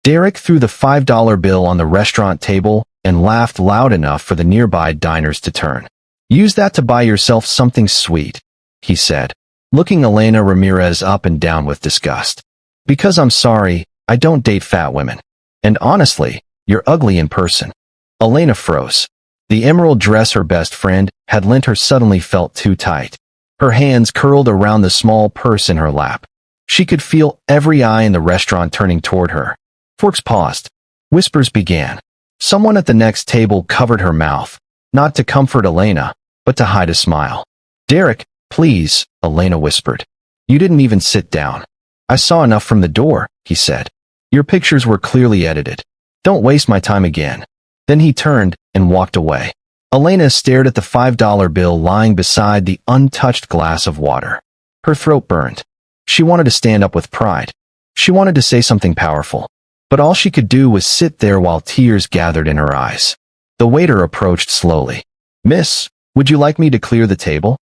Derek threw the $5 bill on the restaurant table and laughed loud enough for the nearby diners to turn. "Use that to buy yourself something sweet," he said, looking Elena Ramirez up and down with disgust. "Because I'm sorry, I don't date fat women. And honestly, you're ugly in person." Elena froze. The emerald dress her best friend had lent her suddenly felt too tight. Her hands curled around the small purse in her lap. She could feel every eye in the restaurant turning toward her. Forks paused. Whispers began. Someone at the next table covered her mouth, not to comfort Elena, but to hide a smile. "Derek, please," Elena whispered. "You didn't even sit down." "I saw enough from the door," he said. "Your pictures were clearly edited. Don't waste my time again." Then he turned and walked away. Elena stared at the $5 bill lying beside the untouched glass of water. Her throat burned. She wanted to stand up with pride. She wanted to say something powerful. But all she could do was sit there while tears gathered in her eyes. The waiter approached slowly. "Miss, would you like me to clear the table?"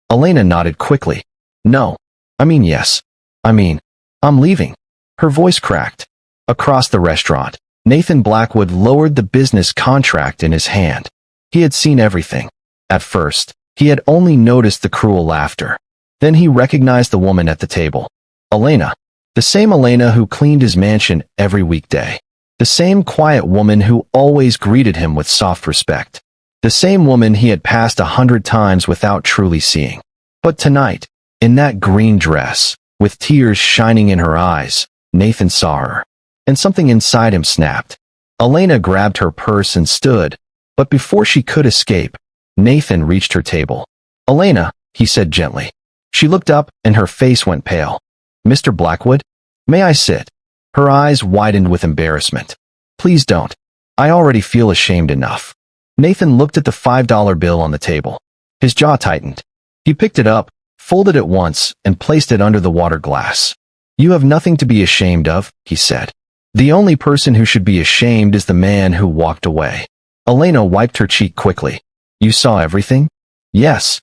Elena nodded quickly. "No. Yes. I'm leaving." Her voice cracked. Across the restaurant, Nathan Blackwood lowered the business contract in his hand. He had seen everything. At first, he had only noticed the cruel laughter. Then he recognized the woman at the table. Elena. The same Elena who cleaned his mansion every weekday. The same quiet woman who always greeted him with soft respect. The same woman he had passed 100 times without truly seeing. But tonight, in that green dress, with tears shining in her eyes, Nathan saw her. And something inside him snapped. Elena grabbed her purse and stood, but before she could escape, Nathan reached her table. "Elena," he said gently. She looked up and her face went pale. "Mr. Blackwood? May I sit?" Her eyes widened with embarrassment. "Please don't. I already feel ashamed enough." Nathan looked at the $5 bill on the table. His jaw tightened. He picked it up, folded it once, and placed it under the water glass. "You have nothing to be ashamed of," he said. "The only person who should be ashamed is the man who walked away." Elena wiped her cheek quickly. "You saw everything?" "Yes."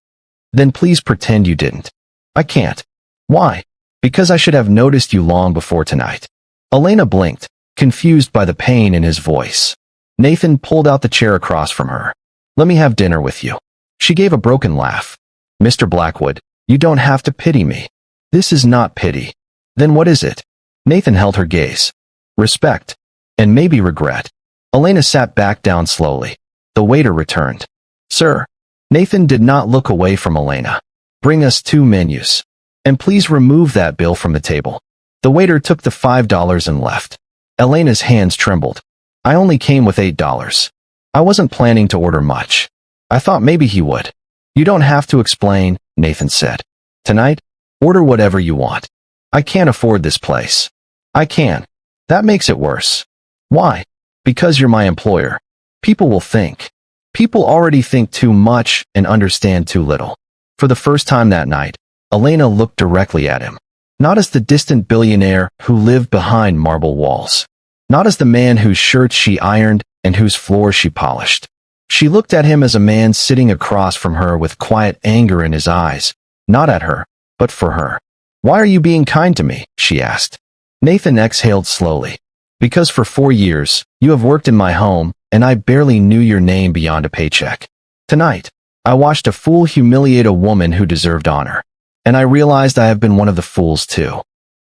"Then please pretend you didn't." "I can't." "Why?" "Because I should have noticed you long before tonight." Elena blinked, confused by the pain in his voice. Nathan pulled out the chair across from her. "Let me have dinner with you." She gave a broken laugh. "Mr. Blackwood, you don't have to pity me." "This is not pity." "Then what is it?" Nathan held her gaze. "Respect. And maybe regret." Elena sat back down slowly. The waiter returned. "Sir." Nathan did not look away from Elena. "Bring us 2 menus. And please remove that bill from the table." The waiter took the $5 and left. Elena's hands trembled. "I only came with $8. I wasn't planning to order much. I thought maybe he would." "You don't have to explain," Nathan said. "Tonight, order whatever you want. I can't afford this place." "I can." "That makes it worse." "Why?" "Because you're my employer. People will think." People already think too much and understand too little. For the first time that night, Elena looked directly at him. Not as the distant billionaire who lived behind marble walls. Not as the man whose shirts she ironed and whose floors she polished. She looked at him as a man sitting across from her with quiet anger in his eyes, not at her, but for her. "Why are you being kind to me?" she asked. Nathan exhaled slowly. "Because for 4 years, you have worked in my home, and I barely knew your name beyond a paycheck. Tonight, I watched a fool humiliate a woman who deserved honor. And I realized I have been one of the fools too."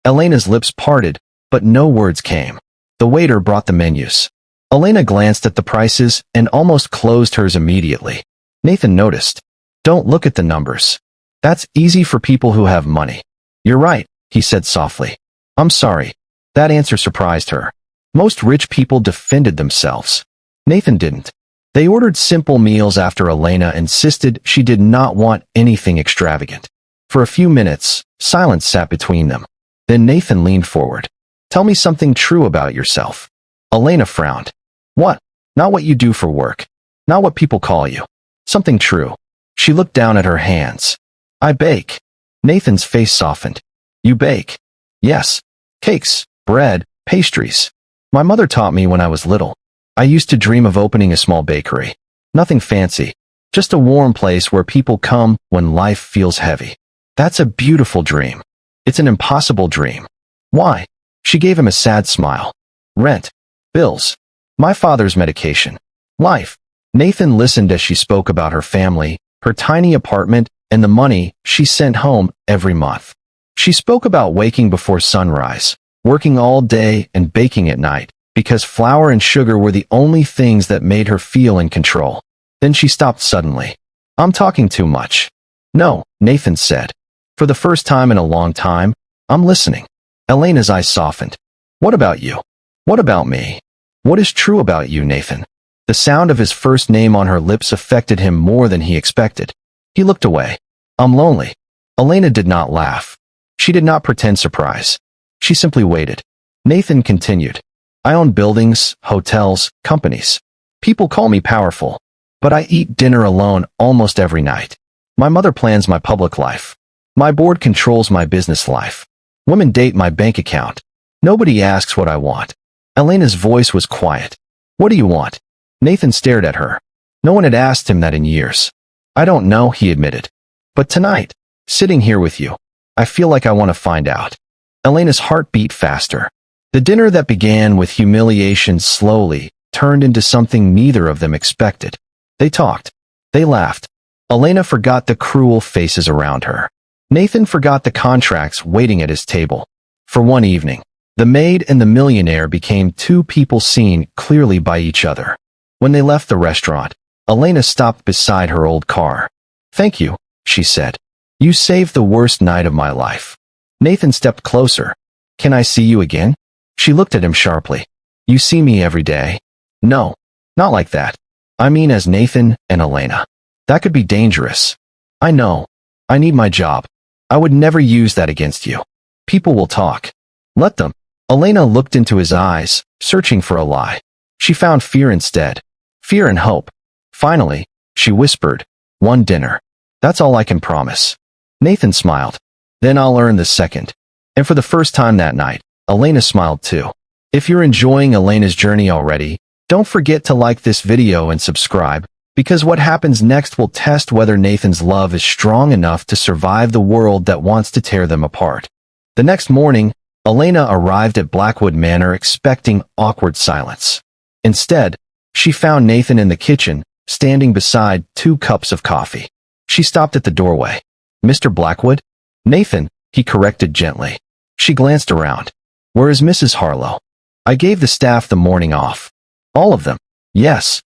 Elena's lips parted, but no words came. The waiter brought the menus. Elena glanced at the prices and almost closed hers immediately. Nathan noticed. "Don't look at the numbers. That's easy for people who have money." "You're right," he said softly. "I'm sorry." That answer surprised her. Most rich people defended themselves. Nathan didn't. They ordered simple meals after Elena insisted she did not want anything extravagant. For a few minutes, silence sat between them. Then Nathan leaned forward. "Tell me something true about yourself." Elena frowned. "What?" "Not what you do for work. Not what people call you. Something true." She looked down at her hands. "I bake." Nathan's face softened. "You bake?" "Yes. Cakes, bread, pastries. My mother taught me when I was little. I used to dream of opening a small bakery. Nothing fancy. Just a warm place where people come when life feels heavy. That's a beautiful dream. It's an impossible dream." "Why?" She gave him a sad smile. rent, bills, my father's medication, life. Nathan listened as she spoke about her family, her tiny apartment, and the money she sent home every month. She spoke about waking before sunrise, working all day and baking at night, because flour and sugar were the only things that made her feel in control. Then she stopped suddenly. I'm talking too much. No, Nathan said. For the first time in a long time, I'm listening. Elena's eyes softened. What about you? What about me? What is true about you, Nathan? The sound of his first name on her lips affected him more than he expected. He looked away. I'm lonely. Elena did not laugh. She did not pretend surprise. She simply waited. Nathan continued. I own buildings, hotels, companies. People call me powerful. But I eat dinner alone almost every night. My mother plans my public life. My board controls my business life. Women date my bank account. Nobody asks what I want. Elena's voice was quiet. What do you want? Nathan stared at her. No one had asked him that in years. I don't know, he admitted. But tonight, sitting here with you, I feel like I want to find out. Elena's heart beat faster. The dinner that began with humiliation slowly turned into something neither of them expected. They talked. They laughed. Elena forgot the cruel faces around her. Nathan forgot the contracts waiting at his table. For one evening, the maid and the millionaire became two people seen clearly by each other. When they left the restaurant, Elena stopped beside her old car. Thank you, she said. You saved the worst night of my life. Nathan stepped closer. Can I see you again? She looked at him sharply. You see me every day? No, not like that. I mean as Nathan and Elena. That could be dangerous. I know. I need my job. I would never use that against you. People will talk. Let them. Elena looked into his eyes, searching for a lie. She found fear instead. Fear and hope. Finally, she whispered, one dinner. That's all I can promise. Nathan smiled. Then I'll earn the second. And for the first time that night, Elena smiled too. If you're enjoying Elena's journey already, don't forget to like this video and subscribe, because what happens next will test whether Nathan's love is strong enough to survive the world that wants to tear them apart. The next morning, Elena arrived at Blackwood Manor expecting awkward silence. Instead, she found Nathan in the kitchen, standing beside 2 cups of coffee. She stopped at the doorway. Mr. Blackwood? Nathan, he corrected gently. She glanced around. Where is Mrs. Harlow? I gave the staff the morning off. All of them? Yes.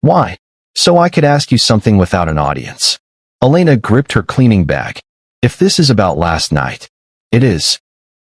Why? So I could ask you something without an audience. Elena gripped her cleaning bag. If this is about last night. It is.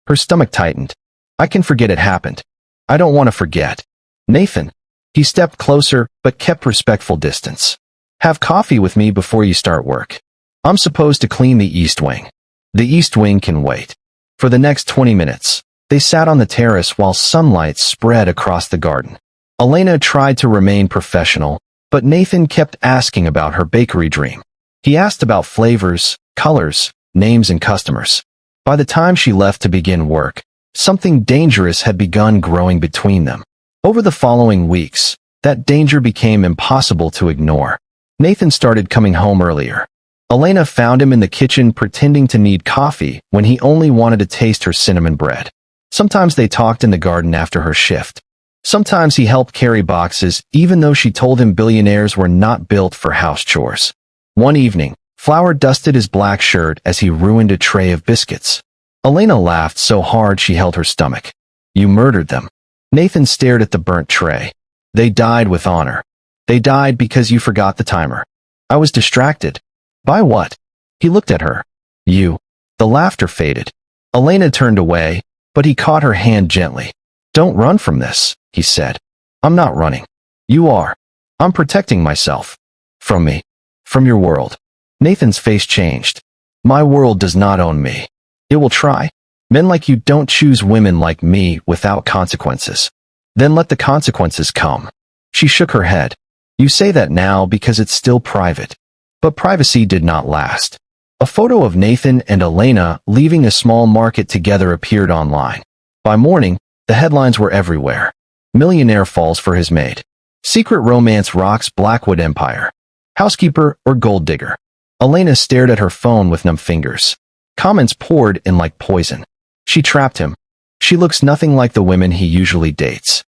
Her stomach tightened. I can forget it happened. I don't want to forget. Nathan. He stepped closer, but kept respectful distance. Have coffee with me before you start work. I'm supposed to clean the East Wing. The East Wing can wait. For the next 20 minutes, they sat on the terrace while sunlight spread across the garden. Elena tried to remain professional, but Nathan kept asking about her bakery dream. He asked about flavors, colors, names, and customers. By the time she left to begin work, something dangerous had begun growing between them. Over the following weeks, that danger became impossible to ignore. Nathan started coming home earlier. Elena found him in the kitchen pretending to need coffee when he only wanted to taste her cinnamon bread. Sometimes they talked in the garden after her shift. Sometimes he helped carry boxes, even though she told him billionaires were not built for house chores. One evening, Flour dusted his black shirt as he ruined a tray of biscuits. Elena laughed so hard she held her stomach. You murdered them. Nathan stared at the burnt tray. They died with honor. They died because you forgot the timer. I was distracted. By what? He looked at her. You. The laughter faded. Elena turned away, but he caught her hand gently. Don't run from this, he said. I'm not running. You are. I'm protecting myself. From me. From your world. Nathan's face changed. My world does not own me. It will try. Men like you don't choose women like me without consequences. Then let the consequences come. She shook her head. You say that now because it's still private. But privacy did not last. A photo of Nathan and Elena leaving a small market together appeared online. By morning, the headlines were everywhere. Millionaire falls for his maid. Secret romance rocks Blackwood Empire. Housekeeper or gold digger. Elena stared at her phone with numb fingers. Comments poured in like poison. She trapped him. She looks nothing like the women he usually dates.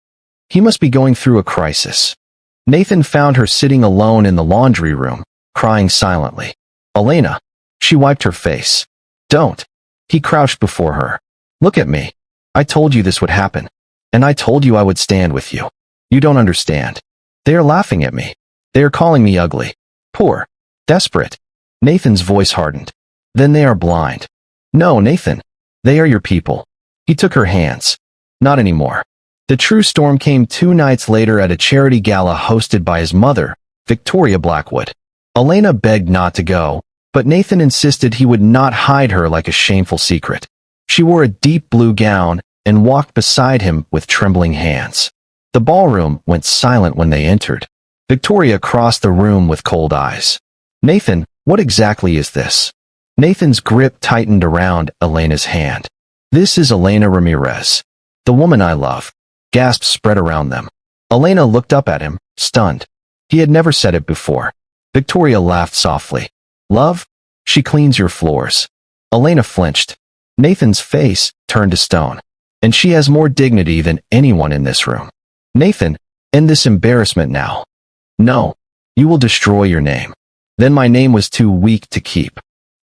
He must be going through a crisis. Nathan found her sitting alone in the laundry room, crying silently. Elena. She wiped her face. Don't. He crouched before her. Look at me. I told you this would happen. And I told you I would stand with you. You don't understand. They are laughing at me. They are calling me ugly. Poor. Desperate. Nathan's voice hardened. Then they are blind. No, Nathan. They are your people. He took her hands. Not anymore. The true storm came 2 nights later at a charity gala hosted by his mother, Victoria Blackwood. Elena begged not to go, but Nathan insisted he would not hide her like a shameful secret. She wore a deep blue gown and walked beside him with trembling hands. The ballroom went silent when they entered. Victoria crossed the room with cold eyes. Nathan, what exactly is this? Nathan's grip tightened around Elena's hand. This is Elena Ramirez. The woman I love. Gasps spread around them. Elena looked up at him, stunned. He had never said it before. Victoria laughed softly. Love? She cleans your floors. Elena flinched. Nathan's face turned to stone. And she has more dignity than anyone in this room. Nathan, end this embarrassment now. No. You will destroy your name. Then my name was too weak to keep.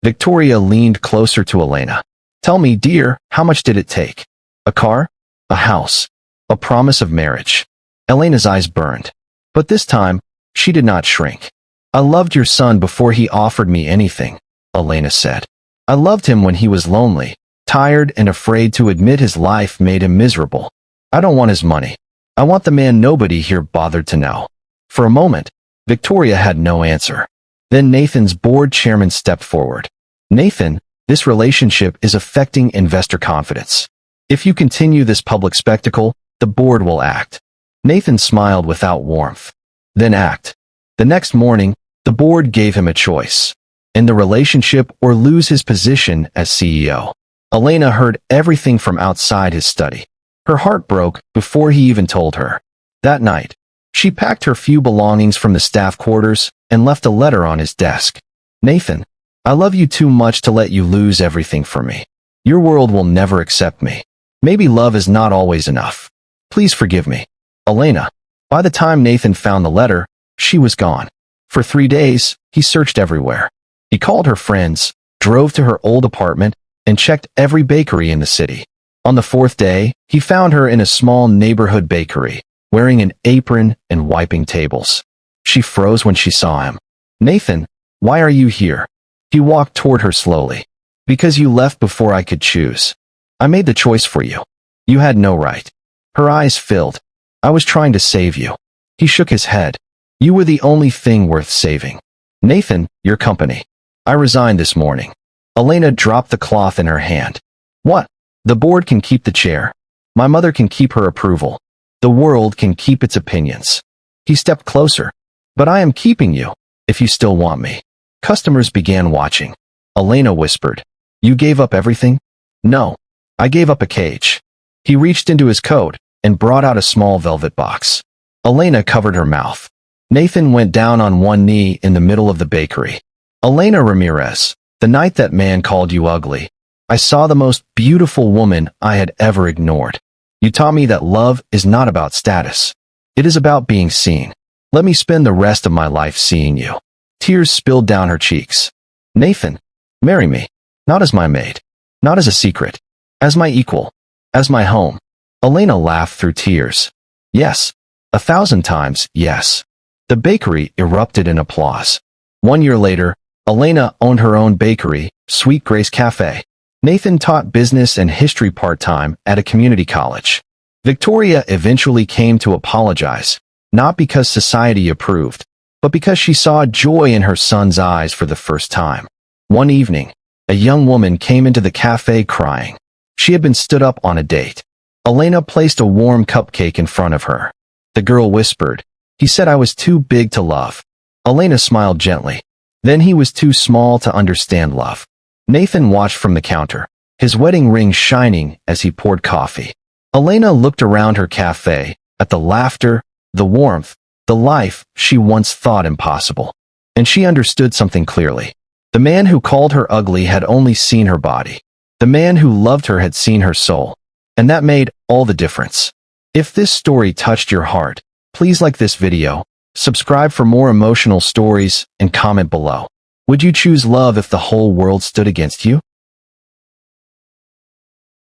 Victoria leaned closer to Elena. Tell me, dear, how much did it take? A car? A house? A promise of marriage? Elena's eyes burned. But this time, she did not shrink. I loved your son before he offered me anything, Elena said. I loved him when he was lonely, tired and afraid to admit his life made him miserable. I don't want his money. I want the man nobody here bothered to know. For a moment, Victoria had no answer. Then Nathan's board chairman stepped forward. Nathan, this relationship is affecting investor confidence. If you continue this public spectacle, the board will act. Nathan smiled without warmth. Then act. The next morning, the board gave him a choice. End the relationship or lose his position as CEO. Elena heard everything from outside his study. Her heart broke before he even told her. That night, she packed her few belongings from the staff quarters and left a letter on his desk. Nathan, I love you too much to let you lose everything for me. Your world will never accept me. Maybe love is not always enough. Please forgive me. Elena. By the time Nathan found the letter, she was gone. For 3 days, he searched everywhere. He called her friends, drove to her old apartment, and checked every bakery in the city. On the 4th day, he found her in a small neighborhood bakery, wearing an apron and wiping tables. She froze when she saw him. Nathan, why are you here? He walked toward her slowly. Because you left before I could choose. I made the choice for you. You had no right. Her eyes filled. I was trying to save you. He shook his head. You were the only thing worth saving. Nathan, your company. I resigned this morning. Elena dropped the cloth in her hand. What? The board can keep the chair. My mother can keep her approval. The world can keep its opinions. He stepped closer. But I am keeping you, if you still want me. Customers began watching. Elena whispered. You gave up everything? No. I gave up a cage. He reached into his coat and brought out a small velvet box. Elena covered her mouth. Nathan went down on one knee in the middle of the bakery. Elena Ramirez, the night that man called you ugly, I saw the most beautiful woman I had ever ignored. You taught me that love is not about status. It is about being seen. Let me spend the rest of my life seeing you. Tears spilled down her cheeks. Nathan, marry me. Not as my maid. Not as a secret. As my equal. As my home. Elena laughed through tears. Yes. 1,000 times, yes. The bakery erupted in applause. 1 year later, Elena owned her own bakery, Sweet Grace Cafe. Nathan taught business and history part-time at a community college. Victoria eventually came to apologize, not because society approved, but because she saw joy in her son's eyes for the first time. One evening, a young woman came into the cafe crying. She had been stood up on a date. Elena placed a warm cupcake in front of her. The girl whispered, "He said I was too big to love." Elena smiled gently. Then he was too small to understand love. Nathan watched from the counter, his wedding ring shining as he poured coffee. Elena looked around her cafe, at the laughter, the warmth, the life she once thought impossible. And she understood something clearly. The man who called her ugly had only seen her body. The man who loved her had seen her soul. And that made all the difference. If this story touched your heart, please like this video, subscribe for more emotional stories, and comment below. Would you choose love if the whole world stood against you?